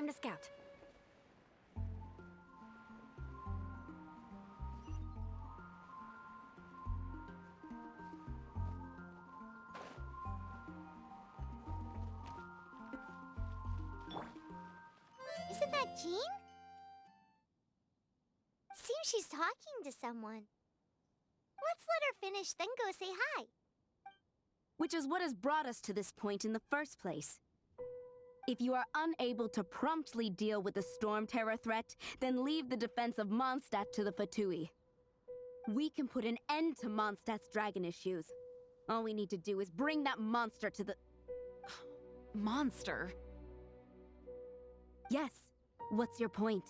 time to scout. Isn't that Jean? Seems she's talking to someone. Let's let her finish, then go say hi. Which is what has brought us to this point in the first place. If you are unable to promptly deal with the storm terror threat, then leave the defense of Mondstadt to the Fatui. We can put an end to Mondstadt's dragon issues. All we need to do is bring that monster to the... Monster? Yes. What's your point?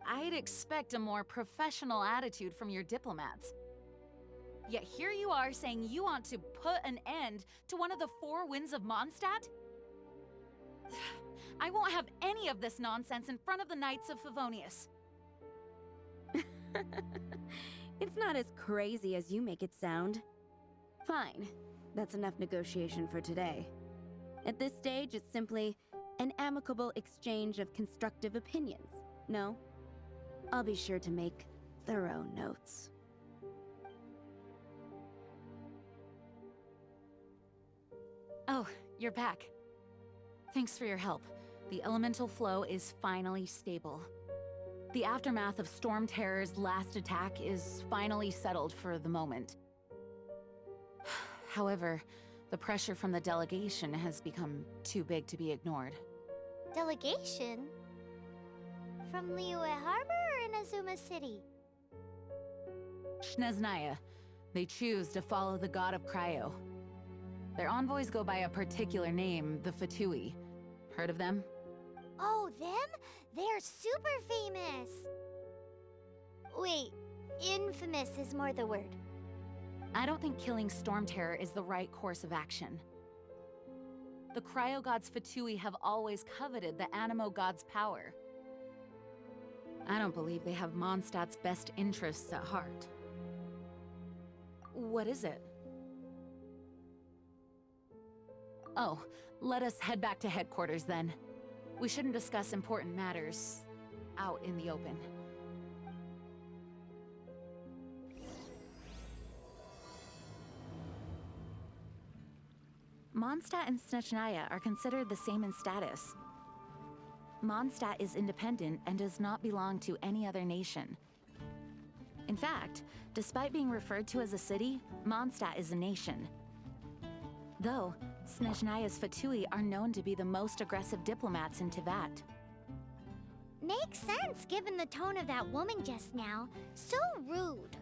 I'd expect a more professional attitude from your diplomats. Yet here you are saying you want to put an end to one of the four winds of Mondstadt? I won't have any of this nonsense in front of the Knights of Favonius. It's not as crazy as you make it sound. Fine. That's enough negotiation for today. At this stage, it's simply an amicable exchange of constructive opinions. No? I'll be sure to make thorough notes. Oh, you're back. Thanks for your help. The elemental flow is finally stable. The aftermath of Storm Terror's last attack is finally settled for the moment. However, the pressure from the delegation has become too big to be ignored. Delegation? From Liyue Harbor or Inazuma City? Snezhnaya. They choose to follow the god of Cryo. Their envoys go by a particular name, the Fatui. Heard of them? Oh, them? They're super famous! Wait, infamous is more the word. I don't think killing Storm Terror is the right course of action. The Cryo God's Fatui have always coveted the Animo God's power. I don't believe they have Mondstadt's best interests at heart. What is it? Oh, let us head back to headquarters then. We shouldn't discuss important matters out in the open. Mondstadt and Snezhnaya are considered the same in status. Mondstadt is independent and does not belong to any other nation. In fact, despite being referred to as a city, Mondstadt is a nation. Though, Snezhnaya's Fatui are known to be the most aggressive diplomats in Teyvat. Makes sense given the tone of that woman just now. So rude.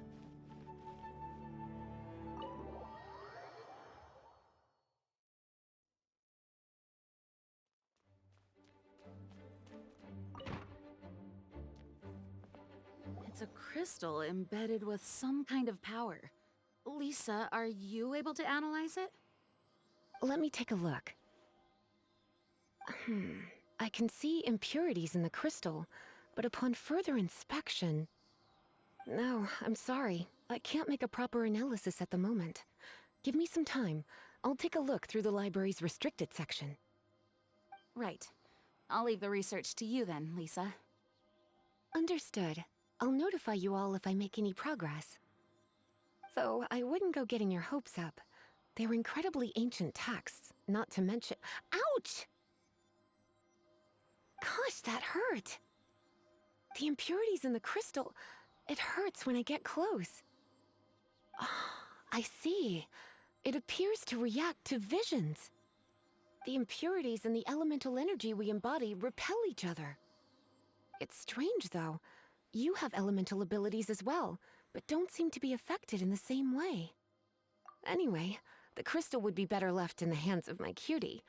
It's a crystal embedded with some kind of power. Lisa, are you able to analyze it? Let me take a look. I can see impurities in the crystal, but upon further inspection... No, I'm sorry. I can't make a proper analysis at the moment. Give me some time. I'll take a look through the library's restricted section. Right. I'll leave the research to you then, Lisa. Understood. I'll notify you all if I make any progress. Though I wouldn't go getting your hopes up. They're incredibly ancient texts, not to mention— Ouch! Gosh, that hurt! The impurities in the crystal, it hurts when I get close. I see. It appears to react to visions. The impurities and the elemental energy we embody repel each other. It's strange, though. You have elemental abilities as well, but don't seem to be affected in the same way. Anyway, the crystal would be better left in the hands of my cutie.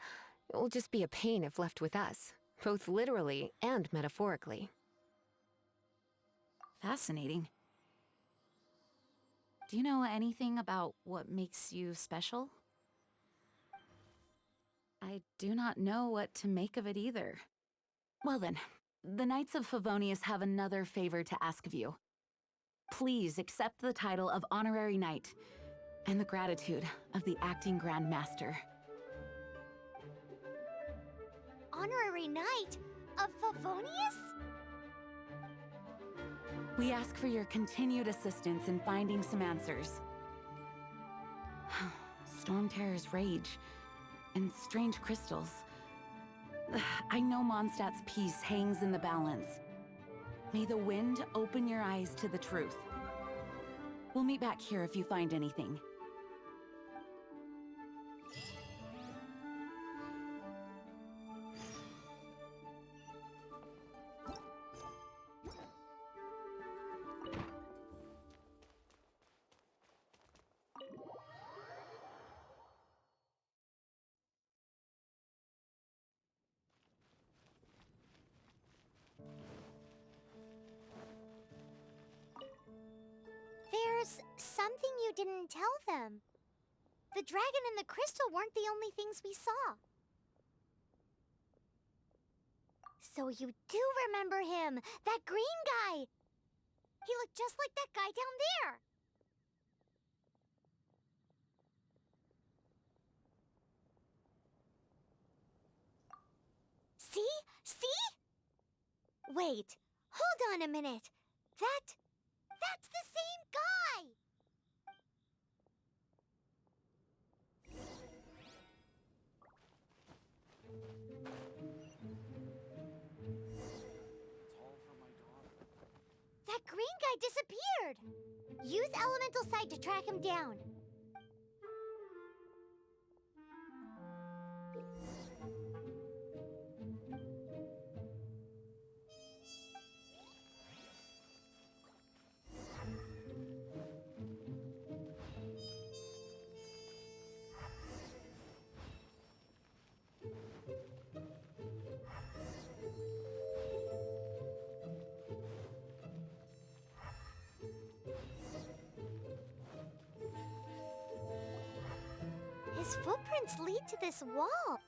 It will just be a pain if left with us, both literally and metaphorically. Fascinating. Do you know anything about what makes you special? I do not know what to make of it either. Well then, the Knights of Favonius have another favor to ask of you. Please accept the title of Honorary Knight, and the gratitude of the Acting Grand Master. honorary knight of Favonius? We ask for your continued assistance in finding some answers. Storm Terror's rage and strange crystals. I know Mondstadt's peace hangs in the balance. May the wind open your eyes to the truth. We'll meet back here if you find anything. There's something you didn't tell them. The dragon and the crystal weren't the only things we saw. So you do remember him, that green guy! He looked just like that guy down there! See? See? Wait, hold on a minute. That's the same guy! That green guy disappeared! Use Elemental Sight to track him down. His footprints lead to this wall.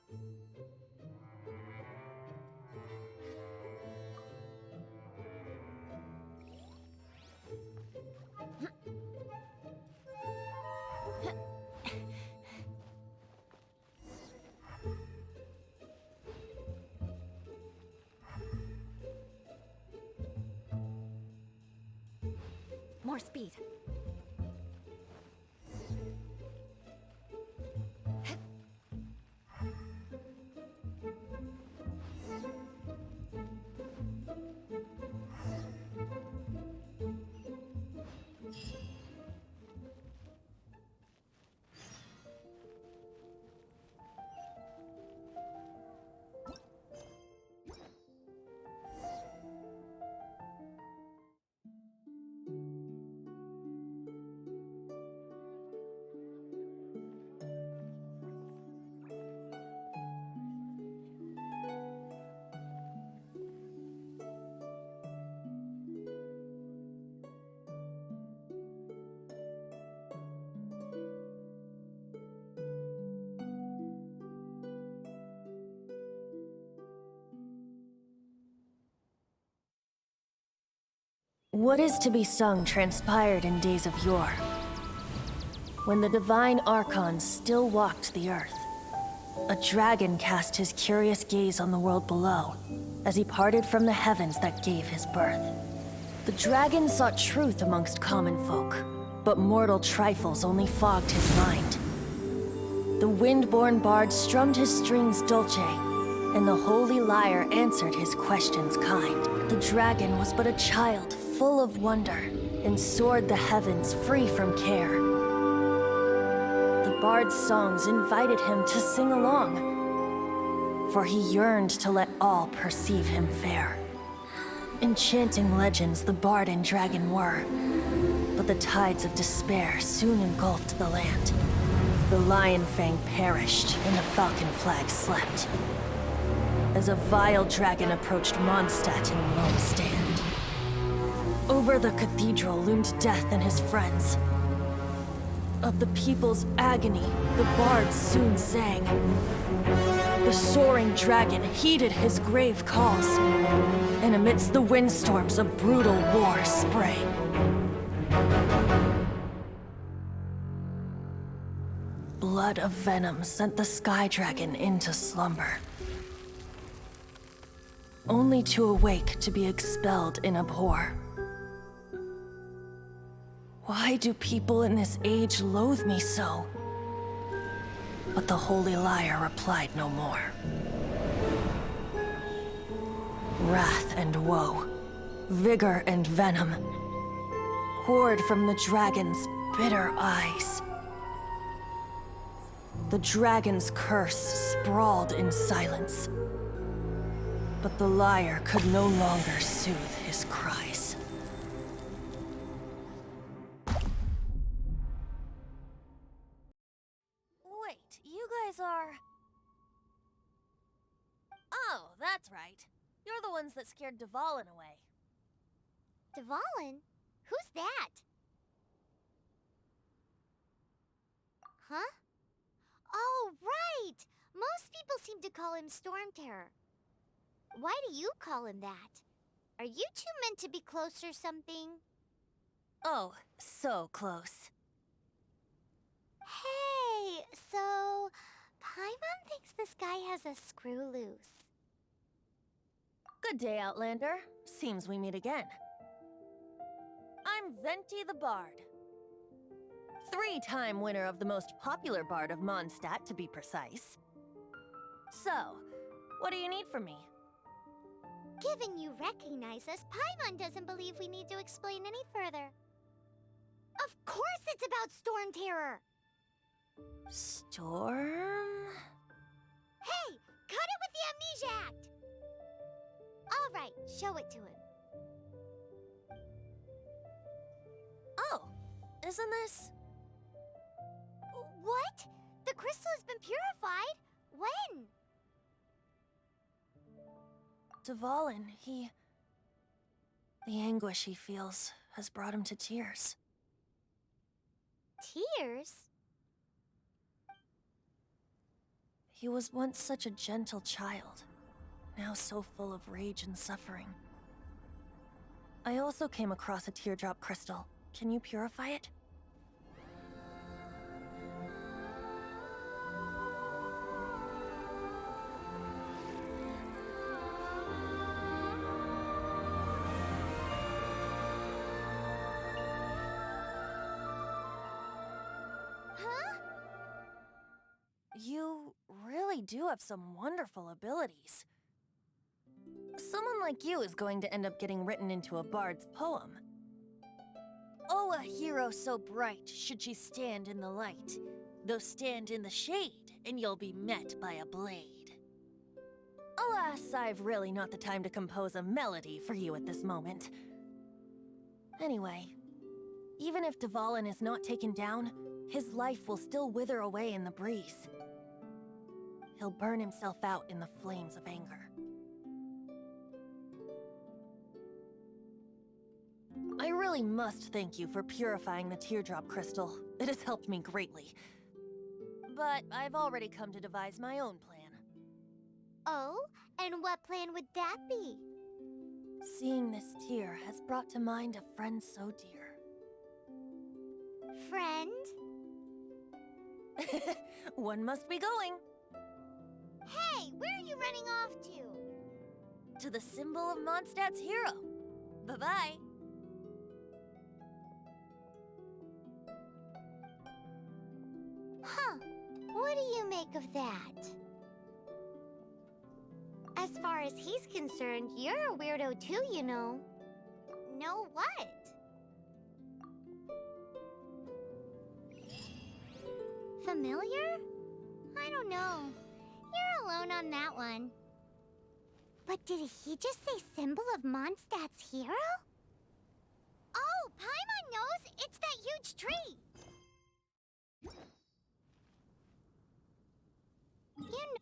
More speed. What is to be sung transpired in days of yore, when the divine Archon still walked the earth. A dragon cast his curious gaze on the world below, as he parted from the heavens that gave his birth. The dragon sought truth amongst common folk, but mortal trifles only fogged his mind. The wind-born bard strummed his strings dulce, and the holy lyre answered his questions kind. The dragon was but a child, full of wonder, and soared the heavens free from care. The bard's songs invited him to sing along, for he yearned to let all perceive him fair. Enchanting legends the bard and dragon were, but the tides of despair soon engulfed the land. The lion fang perished, and the falcon flag slept, as a vile dragon approached Mondstadt in lone stand. Over the cathedral loomed death and his friends. Of the people's agony, the bards soon sang. The soaring dragon heeded his grave calls, and amidst the windstorms a brutal war sprang. Blood of venom sent the sky dragon into slumber. only to awake to be expelled in abhor. Why do people in this age loathe me so? But the Holy Liar replied no more. Wrath and woe, vigor and venom, poured from the dragon's bitter eyes. The dragon's curse sprawled in silence, but the liar could no longer soothe his cries. Wait, you guys are... Oh, that's right. You're the ones that scared Dvalin away. Dvalin? Who's that? Huh? Oh, right! Most people seem to call him Storm Terror. Why do you call him that? Are you two meant to be close or something? Oh, so close. Hey, so... Paimon thinks this guy has a screw loose. Good day, Outlander. Seems we meet again. I'm Venti the Bard. 3-time winner of the most popular bard of Mondstadt, to be precise. So, what do you need from me? Given you recognize us, Paimon doesn't believe we need to explain any further. Of course it's about Storm Terror! Storm? Hey! Cut it with the Amnesia Act! Alright, show it to him. Oh, isn't this... What? The crystal has been purified? When? Dvalin, the anguish he feels has brought him to tears. Tears? He was once such a gentle child, now so full of rage and suffering. I also came across a teardrop crystal. Can you purify it? You really do have some wonderful abilities. Someone like you is going to end up getting written into a bard's poem. Oh, a hero so bright should she stand in the light, though stand in the shade, and you'll be met by a blade. Alas, I've really not the time to compose a melody for you at this moment. Anyway, even if Dvalin is not taken down, his life will still wither away in the breeze. He'll burn himself out in the flames of anger. I really must thank you for purifying the teardrop crystal. It has helped me greatly. But I've already come to devise my own plan. Oh? And what plan would that be? Seeing this tear has brought to mind a friend so dear. Friend? One must be going. Hey, where are you running off to? To the symbol of Mondstadt's hero. Bye-bye. Huh. What do you make of that? As far as he's concerned, you're a weirdo too, you know. Know what? Familiar? I don't know. You're alone on that one. But did he just say symbol of Mondstadt's hero? Oh, Paimon knows! It's that huge tree! You know...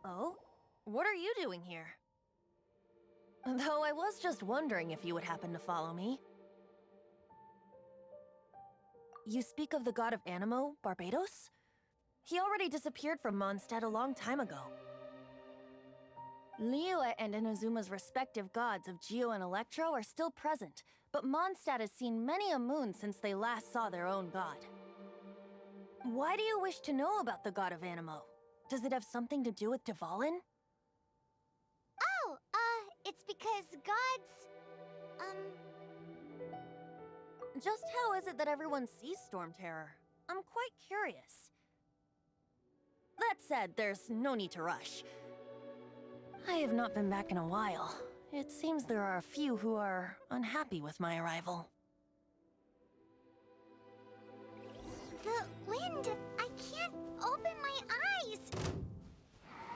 Oh? What are you doing here? Though I was just wondering if you would happen to follow me. You speak of the god of Animo, Barbados? He already disappeared from Mondstadt a long time ago. Liyue and Inazuma's respective gods of Geo and Electro are still present, but Mondstadt has seen many a moon since they last saw their own god. Why do you wish to know about the god of Animo? Does it have something to do with Dvalin? Oh, it's because gods, Just how is it that everyone sees Storm Terror? I'm quite curious. That said, there's no need to rush. I have not been back in a while. It seems there are a few who are unhappy with my arrival. the wind. I can't open my eyes.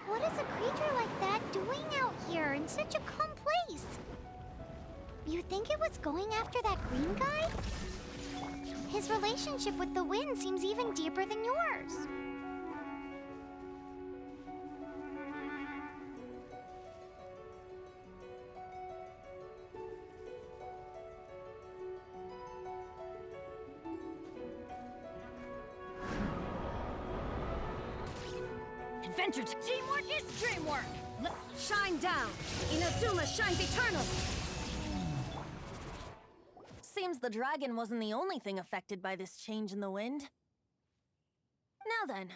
What is a creature like that doing out here in such a calm place? You think it was going after that green guy? His relationship with the wind seems even deeper than yours. Adventure teamwork is dreamwork! Shine down! Inazuma shines eternal! Seems the dragon wasn't the only thing affected by this change in the wind. Now then,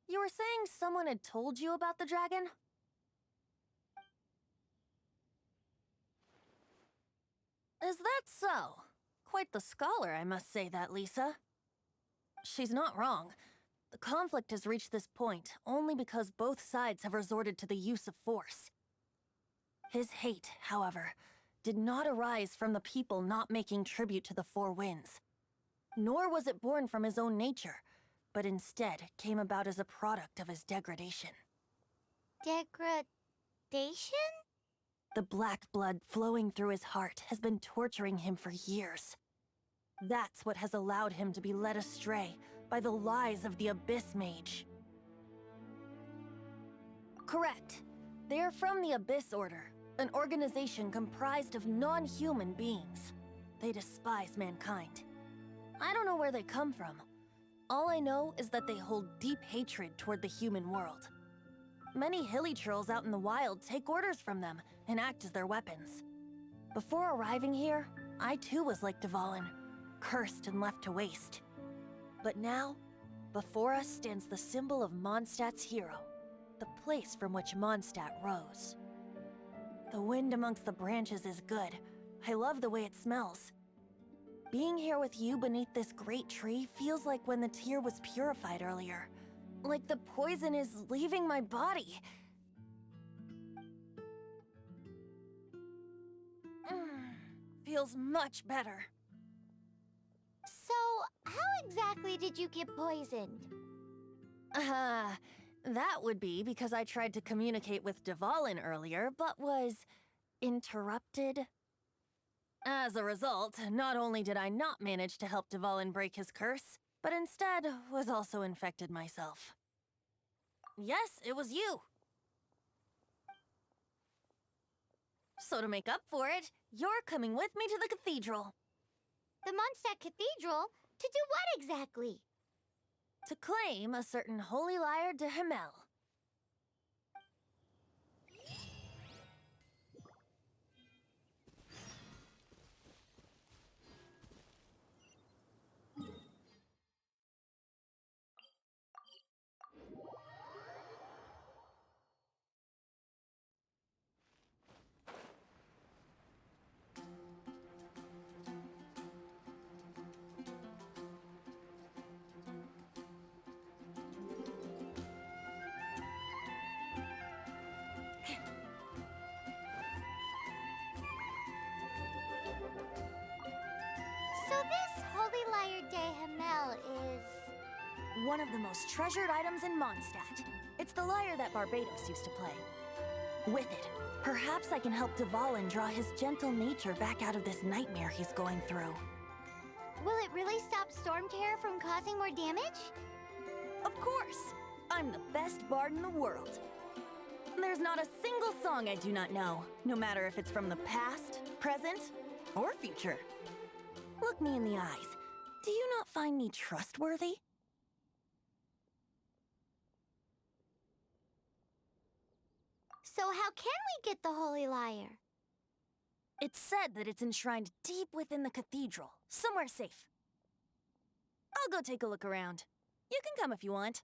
you were saying someone had told you about the dragon? Is that so? Quite the scholar, I must say that, Lisa. She's not wrong. The conflict has reached this point only because both sides have resorted to the use of force. His hate, however, did not arise from the people not making tribute to the Four Winds. Nor was it born from his own nature, but instead came about as a product of his degradation. Degradation? The black blood flowing through his heart has been torturing him for years. That's what has allowed him to be led astray by the lies of the Abyss Mage. Correct. They are from the Abyss Order, an organization comprised of non-human beings. They despise mankind. I don't know where they come from. All I know is that they hold deep hatred toward the human world. Many hilly trolls out in the wild take orders from them and act as their weapons. Before arriving here, I too was like Dvalin, cursed and left to waste. But now, before us stands the symbol of Mondstadt's hero, the place from which Mondstadt rose. The wind amongst the branches is good. I love the way it smells. Being here with you beneath this great tree feels like when the tear was purified earlier. Like the poison is leaving my body. Feels much better. So, how exactly did you get poisoned? That would be because I tried to communicate with Dvalin earlier, but was interrupted. As a result, not only did I not manage to help Dvalin break his curse, but instead was also infected myself. Yes, it was you. So to make up for it, you're coming with me to the cathedral. The Mondstadt Cathedral? To do what exactly? To claim a certain holy lyre de Himmel. So this Holy Lyre de Himmel is... One of the most treasured items in Mondstadt. It's the lyre that Barbados used to play. With it, perhaps I can help Dvalin draw his gentle nature back out of this nightmare he's going through. Will it really stop Storm Terror from causing more damage? Of course! I'm the best bard in the world. There's not a single song I do not know, no matter if it's from the past, present, or future. Look me in the eyes. Do you not find me trustworthy? So how can we get the Holy Lyre? It's said that it's enshrined deep within the cathedral, somewhere safe. I'll go take a look around. You can come if you want.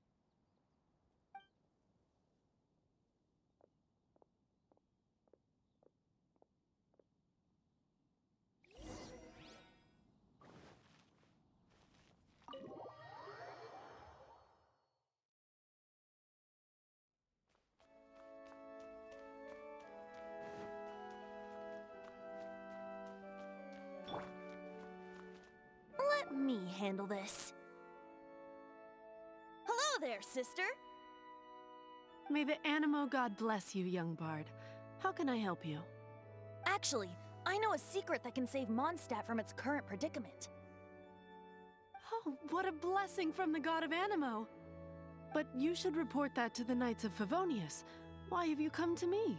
Let me handle this. Hello there, sister! May the Animo God bless you, young bard. How can I help you? Actually, I know a secret that can save Mondstadt from its current predicament. Oh, what a blessing from the god of Animo! But you should report that to the Knights of Favonius. Why have you come to me?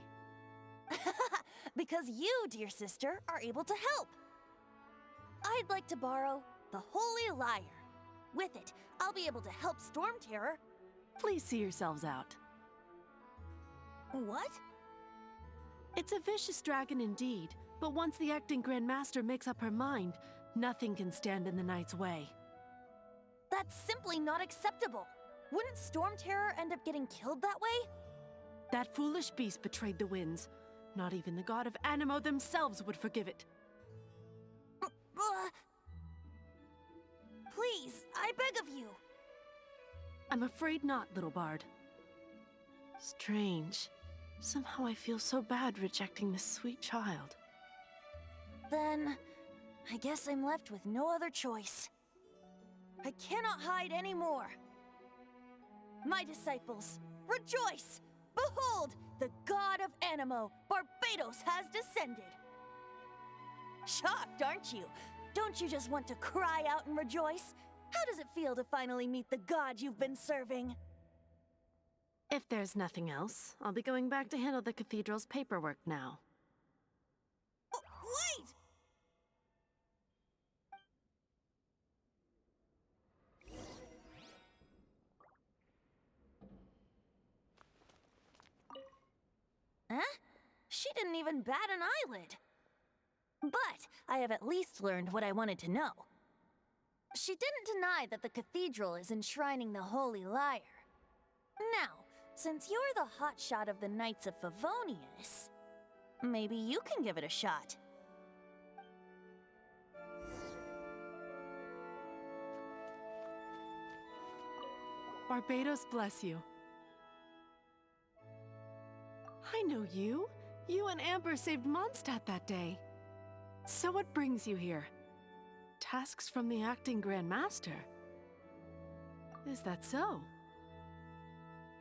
Because you, dear sister, are able to help. I'd like to borrow the Holy Lyre. With it, I'll be able to help Storm Terror. Please see yourselves out. What? It's a vicious dragon indeed, but once the acting Grand Master makes up her mind, nothing can stand in the Knight's way. That's simply not acceptable. Wouldn't Storm Terror end up getting killed that way? That foolish beast betrayed the winds. Not even the god of Animo themselves would forgive it. Please, I beg of you. I'm afraid not, little bard. Strange. Somehow I feel so bad rejecting this sweet child. Then, I guess I'm left with no other choice. I cannot hide anymore. My disciples, rejoice! Behold, the god of Animo, Barbados, has descended. Shocked, aren't you? Don't you just want to cry out and rejoice? How does it feel to finally meet the god you've been serving? If there's nothing else, I'll be going back to handle the cathedral's paperwork now. Wait! Huh? She didn't even bat an eyelid. But I have at least learned what I wanted to know. She didn't deny that the cathedral is enshrining the Holy Lyre. Now, since you're the hotshot of the Knights of Favonius, maybe you can give it a shot. Barbados bless you. I know you. You and Amber saved Mondstadt that day. So what brings you here? Tasks from the acting Grand Master? Is that so?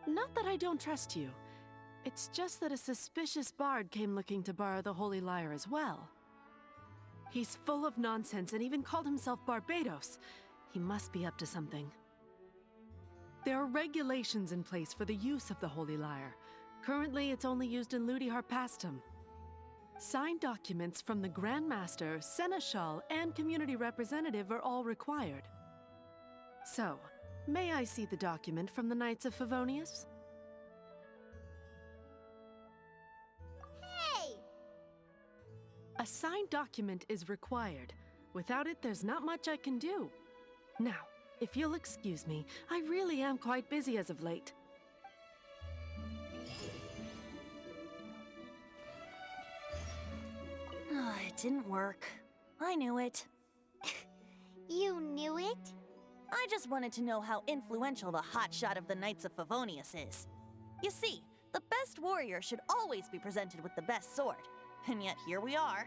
Not that I don't trust you. It's just that a suspicious bard came looking to borrow the Holy Lyre as well. He's full of nonsense and even called himself Barbados. He must be up to something. There are regulations in place for the use of the Holy Lyre. Currently, it's only used in Ludi Harpastum. Signed documents from the Grand Master, Seneschal, and community representative are all required. So, may I see the document from the Knights of Favonius? Hey! A signed document is required. Without it, there's not much I can do. Now, if you'll excuse me, I really am quite busy as of late. It didn't work. I knew it. You knew it? I just wanted to know how influential the hotshot of the Knights of Favonius is. You see, the best warrior should always be presented with the best sword. And yet here we are.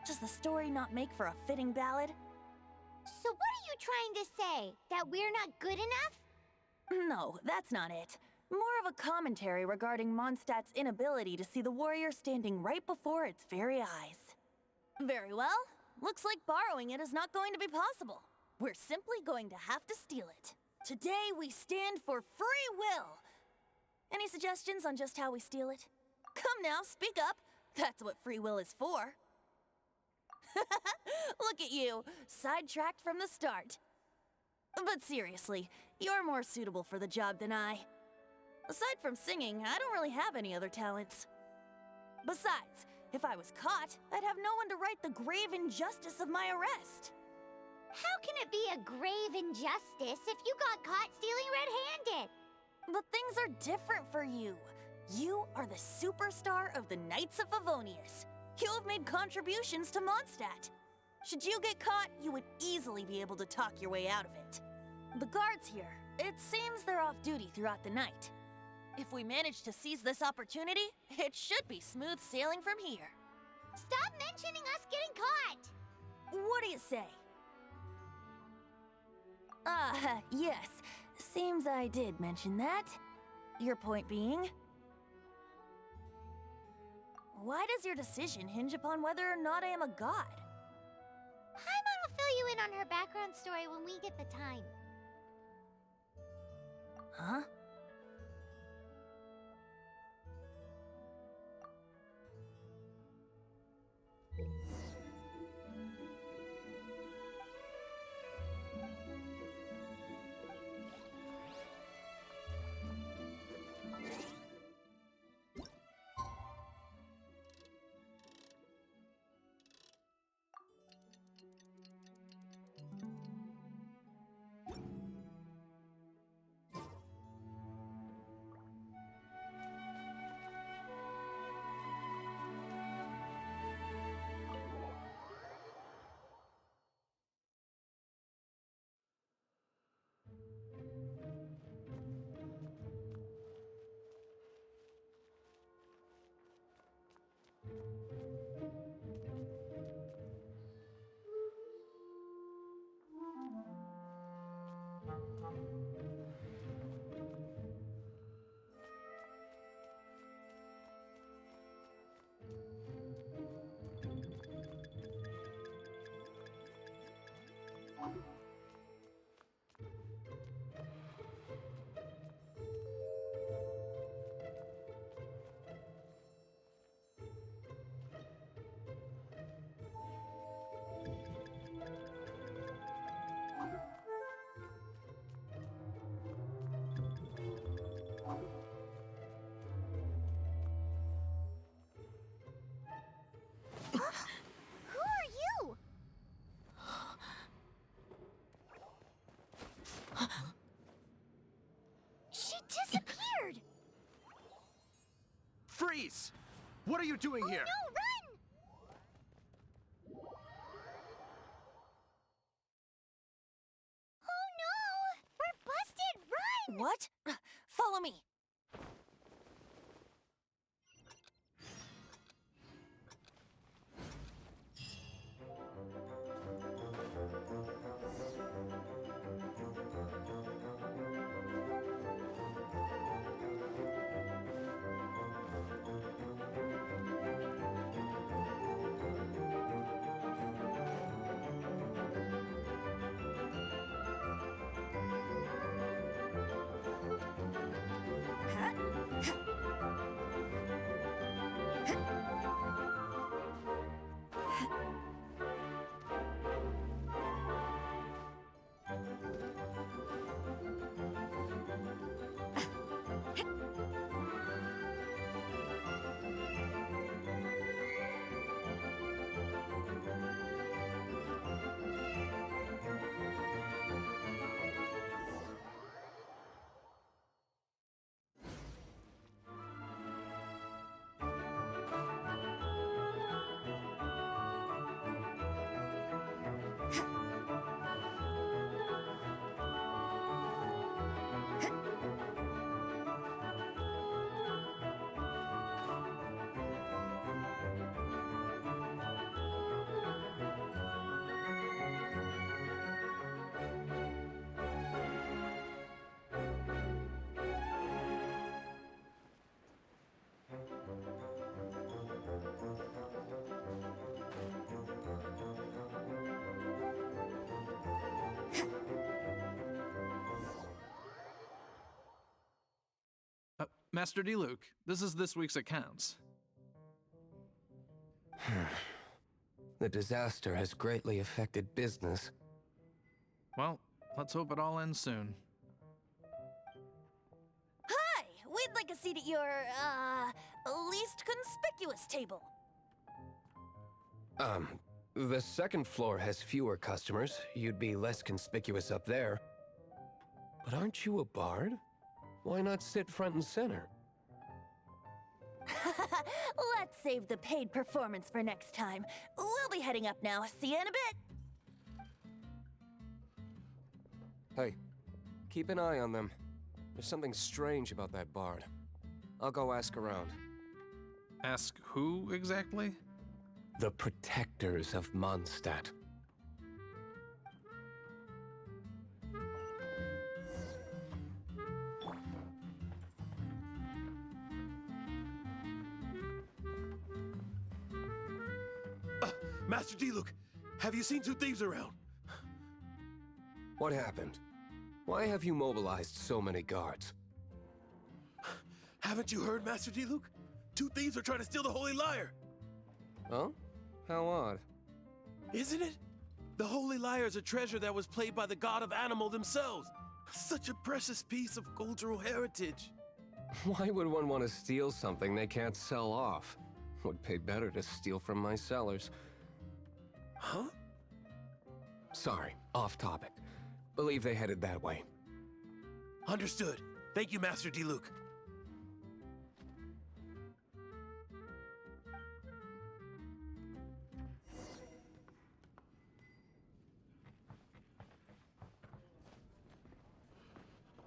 Does the story not make for a fitting ballad? So what are you trying to say? That we're not good enough? No, that's not it. More of a commentary regarding Mondstadt's inability to see the warrior standing right before its very eyes. Very well. Looks like borrowing it is not going to be possible. We're simply going to have to steal it. Today we stand for free will. Any suggestions on just how we steal it? Come now, speak up. That's what free will is for. Look at you, sidetracked from the start. But seriously, you're more suitable for the job than I. Aside from singing, I don't really have any other talents. Besides, if I was caught, I'd have no one to right the grave injustice of my arrest. How can it be a grave injustice if you got caught stealing red-handed? But things are different for you. You are the superstar of the Knights of Favonius. You have made contributions to Mondstadt. Should you get caught, you would easily be able to talk your way out of it. The guards here, it seems they're off duty throughout the night. If we manage to seize this opportunity, it should be smooth sailing from here. Stop mentioning us getting caught! What do you say? Yes. Seems I did mention that. Your point being? Why does your decision hinge upon whether or not I am a god? Paimon will fill you in on her background story when we get the time. Huh? Who are you? She disappeared! Freeze! What are you doing here? No, run! Oh no! We're busted! Run! What? Follow me. Master D. Luke, this is this week's accounts. The disaster has greatly affected business. Well, let's hope it all ends soon. Hi! We We'd like a seat at your, least conspicuous table. The second floor has fewer customers. You'd be less conspicuous up there. But aren't you a bard? Why not sit front and center? Let's save the paid performance for next time. We'll be heading up now. See you in a bit. Hey, keep an eye on them. There's something strange about that bard. I'll go ask around. Ask who exactly? The protectors of Mondstadt. Master D-Luke, have you seen two thieves around? What happened? Why have you mobilized so many guards? Haven't you heard, Master D-Luke? Two thieves are trying to steal the Holy Lyre. Huh? How odd. Isn't it? The Holy Lyre is a treasure that was played by the god of animal themselves. Such a precious piece of cultural heritage. Why would one want to steal something they can't sell off? Would pay better to steal from my sellers. Huh? Sorry, off topic. Believe they headed that way. Understood. Thank you, Master D-Luke.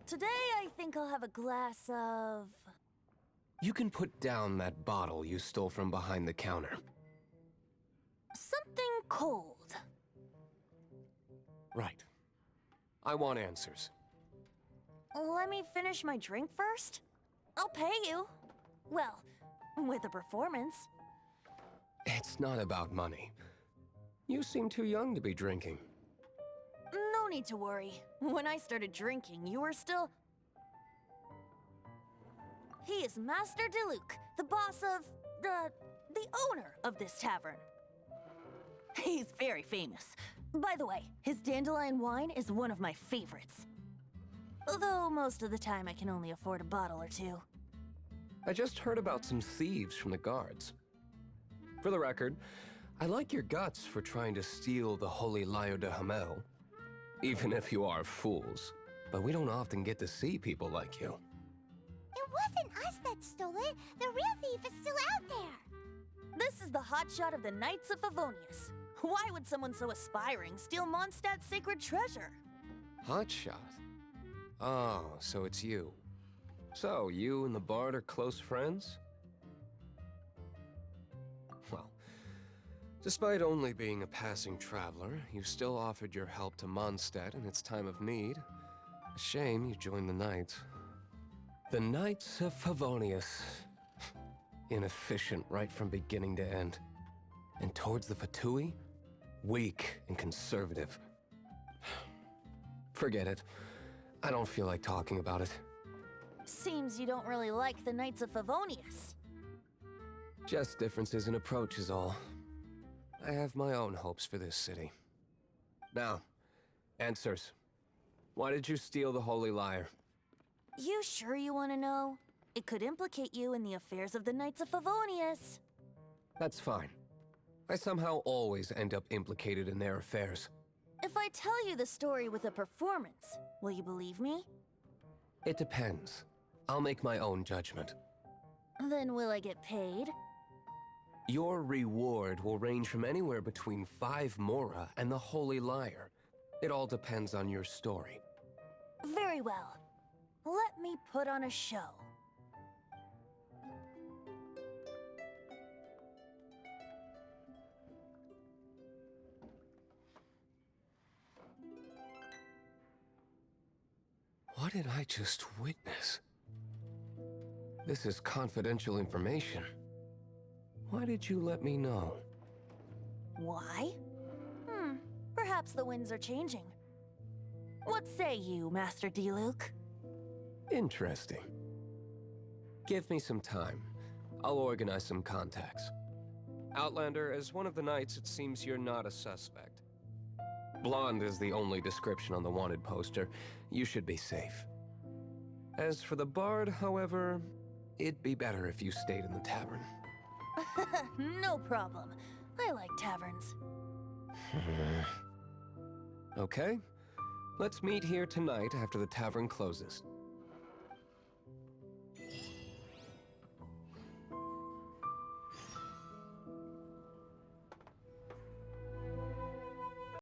Today, I think I'll have a glass of... You can put down that bottle you stole from behind the counter. something cold. Right. I want answers. Let me finish my drink first. I'll pay you. Well, with a performance. It's not about money. You seem too young to be drinking. No need to worry. When I started drinking, you were still... He is Master Diluc, the boss of... the owner of this tavern. He's very famous. By the way, his dandelion wine is one of my favorites. Although most of the time I can only afford a bottle or two. I just heard about some thieves from the guards. For the record, I like your guts for trying to steal the Holy Lyre de Hamel. Even if you are fools. But we don't often get to see people like you. It wasn't us that stole it. The real thief is still out there. This is the hotshot of the Knights of Favonius. Why would someone so aspiring steal Mondstadt's sacred treasure? Hotshot? Oh, so it's you. So, you and the Bard are close friends? Well, despite only being a passing traveler, you still offered your help to Mondstadt in its time of need. A shame you joined the Knights. The Knights of Favonius. Inefficient right from beginning to end. And towards the Fatui, weak and conservative. Forget it. I don't feel like talking about it. Seems you don't really like the Knights of Favonius. Just differences in approach is all. I have my own hopes for this city. Now, answers. Why did you steal the Holy Lyre? You sure you want to know? It could implicate you in the affairs of the Knights of Favonius. That's fine. I somehow always end up implicated in their affairs. If I tell you the story with a performance, will you believe me? It depends. I'll make my own judgment. Then will I get paid? Your reward will range from anywhere between 5 mora and the Holy Lyre. It all depends on your story. Very well. Let me put on a show. What did I just witness? This is confidential information. Why did you let me know? Why? Perhaps the winds are changing. What say you, Master Diluc? Interesting. Give me some time. I'll organize some contacts. Outlander, as one of the knights, it seems you're not a suspect. Blonde is the only description on the wanted poster. You should be safe. As for the bard, however, it'd be better if you stayed in the tavern. No problem. I like taverns. Okay. Let's meet here tonight after the tavern closes.